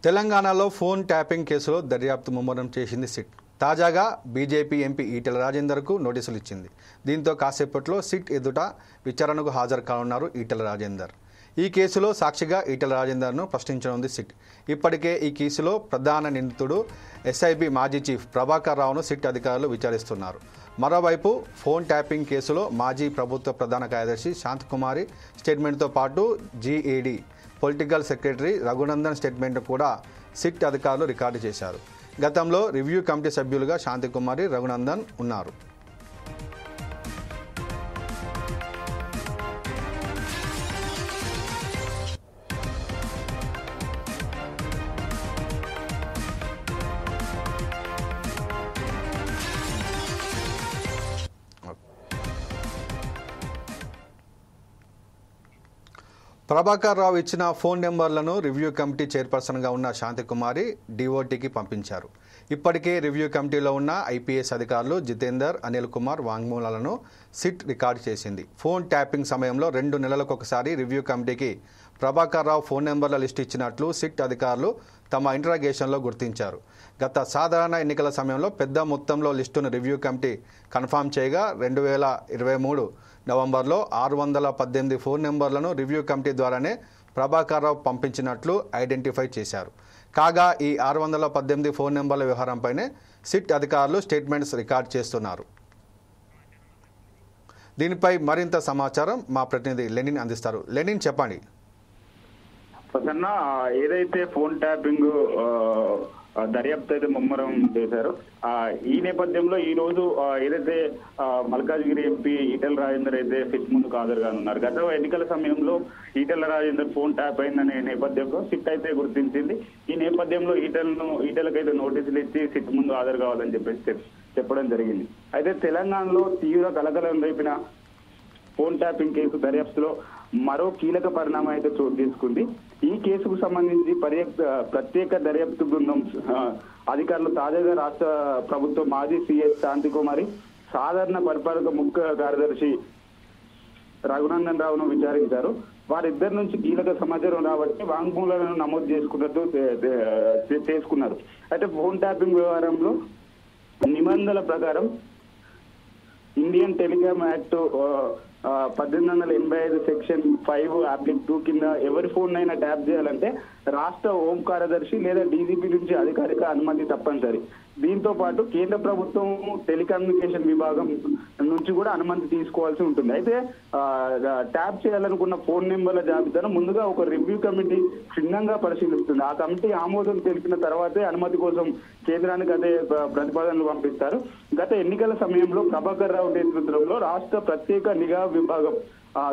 తెలంగాణలో phone tapping కేసులో దర్యాప్తు ముమ్మరం చేసింది సిట్. తాజాగా బీజేపీ ఎంపీ ఈటెల రాజేందర్కు నోటీసులు ఇచ్చింది. దీంతో కాసేపట్లో సిట్ ఎదుట విచారణకు హాజరు కానున్నారు ఈటెల రాజేందర్. ఈ కేసులో సాక్షిగా ఈటెల రాజేందర్ను ప్రశ్నించనుంది సిట్. ఇప్పటికే ఈ కేసులో ప్రధాన నిందితుడు ఎస్ఐబి మాజీ చీఫ్ ప్రభాకర్ రావును సిట్ అధికారులు విచారిస్తున్నారు. మరోవైపు ఫోన్ ట్యాపింగ్ కేసులో మాజీ ప్రభుత్వ ప్రధాన కార్యదర్శి శాంతకుమారి స్టేట్మెంట్తో పాటు GAD political secretary Raghunandan statement కూడా సిట్ అధికారులు రికార్డు చేశారు. గతంలో రివ్యూ కమిటీ సభ్యులుగా శాంతికుమారి, రఘునందన్ ఉన్నారు. ప్రభాకర్ రావు ఇచ్చిన ఫోన్ నెంబర్లను రివ్యూ కమిటీ చైర్పర్సన్గా ఉన్న శాంతికుమారి డిఓటీకి పంపించారు. ఇప్పటికే రివ్యూ కమిటీలో ఉన్న ఐపీఎస్ అధికారులు జితేందర్, అనిల్ కుమార్ వాంగ్మూలాలను సిట్ రికార్డు చేసింది. ఫోన్ ట్యాపింగ్ సమయంలో 2 నెలలకొకసారి రివ్యూ కమిటీకి ప్రభాకర్ రావు ఫోన్ నెంబర్ల లిస్టు ఇచ్చినట్లు సిట్ అధికారులు తమ ఇంటరాగేషన్లో గుర్తించారు. గత సాధారణ ఎన్నికల సమయంలో పెద్ద మొత్తంలో లిస్టును రివ్యూ కమిటీ కన్ఫర్మ్ చేయగా 2023 నవంబర్లో 618 ఫోన్ నెంబర్లను రివ్యూ కమిటీ ద్వారానే ప్రభాకర్ రావు పంపించినట్లు ఐడెంటిఫై చేశారు. కాగా ఈ 618 ఫోన్ నెంబర్ల వ్యవహారంపైనే సిట్ అధికారులు స్టేట్మెంట్స్ రికార్డ్ చేస్తున్నారు. దీనిపై మరింత సమాచారం మా ప్రతినిధి లెనిన్ అందిస్తారు. లెనిన్, చెప్పండి. ప్రసన్న, ఏదైతే ఫోన్ ట్యాపింగ్ దర్యాప్తు అయితే ముమ్మరం చేశారు. ఈ నేపథ్యంలో ఈ రోజు ఏదైతే మల్కాజ్గిరి ఎంపీ ఈటెల రాజేందర్ అయితే సిట్ ముందుకు హాజరుగానున్నారు. గత ఎన్నికల సమయంలో ఈటెల రాజేందర్ ఫోన్ ట్యాప్ అయిందనే నేపథ్యంలో సిట్ అయితే గుర్తించింది. ఈ నేపథ్యంలో ఈటెలకైతే నోటీసులు ఇచ్చి సిట్ ముందు హాజరు కావాలని చెప్పేసి చెప్పడం జరిగింది. అయితే తెలంగాణలో తీవ్ర కలకలం రేపిన ఫోన్ ట్యాపింగ్ కేసు దర్యాప్తులో మరో కీలక పరిణామం అయితే చోటు తీసుకుంది. ఈ కేసుకు సంబంధించి ప్రత్యేక దర్యాప్తు బృందం అధికారులు తాజాగా రాష్ట్ర ప్రభుత్వ మాజీ సీఎస్ శాంతికుమారి, సాధారణ పరిపాలక ముఖ్య కార్యదర్శి రఘునందన్ రావును విచారించారు. వారిద్దరి నుంచి కీలక సమాచారం రాబట్టి వాంగ్మూలాలను నమోదు చేసుకున్నారు. అయితే ఫోన్ ట్యాపింగ్ వ్యవహారంలో నిబంధనల ప్రకారం ఇండియన్ టెలికాం యాక్ట్ 1885 సెక్షన్ 5 అప్లిక్ 2 కింద ఎవరి ఫోన్ అయినా ట్యాప్ చేయాలంటే రాష్ట్ర హోం కార్యదర్శి లేదా డీజీపీ నుంచి అధికారిక అనుమతి తప్పనిసరి. దీంతో పాటు కేంద్ర ప్రభుత్వం టెలికమ్యూనికేషన్ విభాగం నుంచి కూడా అనుమతి తీసుకోవాల్సి ఉంటుంది. అయితే ట్యాప్ చేయాలనుకున్న ఫోన్ నెంబర్ల జాబితాను ముందుగా ఒక రివ్యూ కమిటీ క్షుణ్ణంగా పరిశీలిస్తుంది. ఆ కమిటీ ఆమోదం తెలిపిన తర్వాతే అనుమతి కోసం కేంద్రానికి అదే ప్రతిపాదనలు పంపిస్తారు. గత ఎన్నికల సమయంలో ప్రభాకర్ రావు నేతృత్వంలో రాష్ట్ర ప్రత్యేక నిఘా విభాగం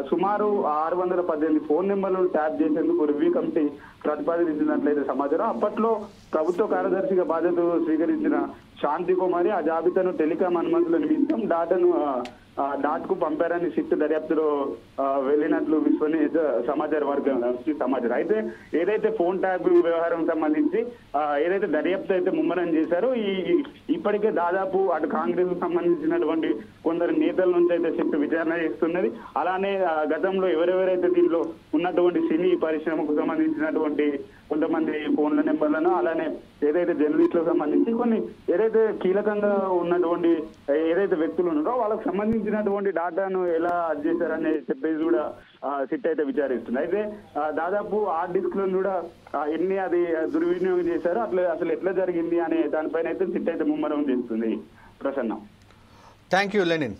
సుమారు 618 ఫోన్ నెంబర్లను ట్యాప్ చేసేందుకు రివ్యూ కమిటీ ప్రతిపాదించినట్లయితే సమాచారం. అప్పట్లో ప్రభుత్వ కార్యదర్శిగా బాధ్యతలు స్వీకరించిన శాంతికుమారి ఆ జాబితాను టెలికాం అనుమతుల నిమిత్తం డాట్ కు పంపారని సిట్ దర్యాప్తులో వెళ్ళినట్లు విశ్వనీయ సమాచార వర్గం సమాచారం. అయితే ఏదైతే ఫోన్ ట్యాపింగ్ వ్యవహారం సంబంధించి ఏదైతే దర్యాప్తు అయితే ముమ్మరం చేశారో ఇప్పటికే దాదాపు అటు కాంగ్రెస్ కు సంబంధించినటువంటి కొందరు నేతల నుంచి అయితే సిట్ విచారణ చేస్తున్నది. అలానే గతంలో ఎవరెవరైతే దీనిలో ఉన్నటువంటి సినీ పరిశ్రమకు సంబంధించినటువంటి కొంతమంది ఫోన్ల నెంబర్లను, అలానే ఏదైతే జర్నలిస్టులకు సంబంధించి కొన్ని ఏదైతే కీలకంగా ఉన్నటువంటి ఏదైతే వ్యక్తులు ఉన్నారో వాళ్ళకు సంబంధించినటువంటి డాటాను ఎలా చేశారని చెప్పేసి కూడా సిట్ అయితే విచారిస్తుంది. అయితే దాదాపు హార్డ్ డిస్క్ లను కూడా ఎన్ని అది దుర్వినియోగం చేశారో అసలు ఎట్లా జరిగింది అనే దానిపైన అయితే సిట్ అయితే ముమ్మరం చేస్తుంది. Prasanna, thank you Lenin.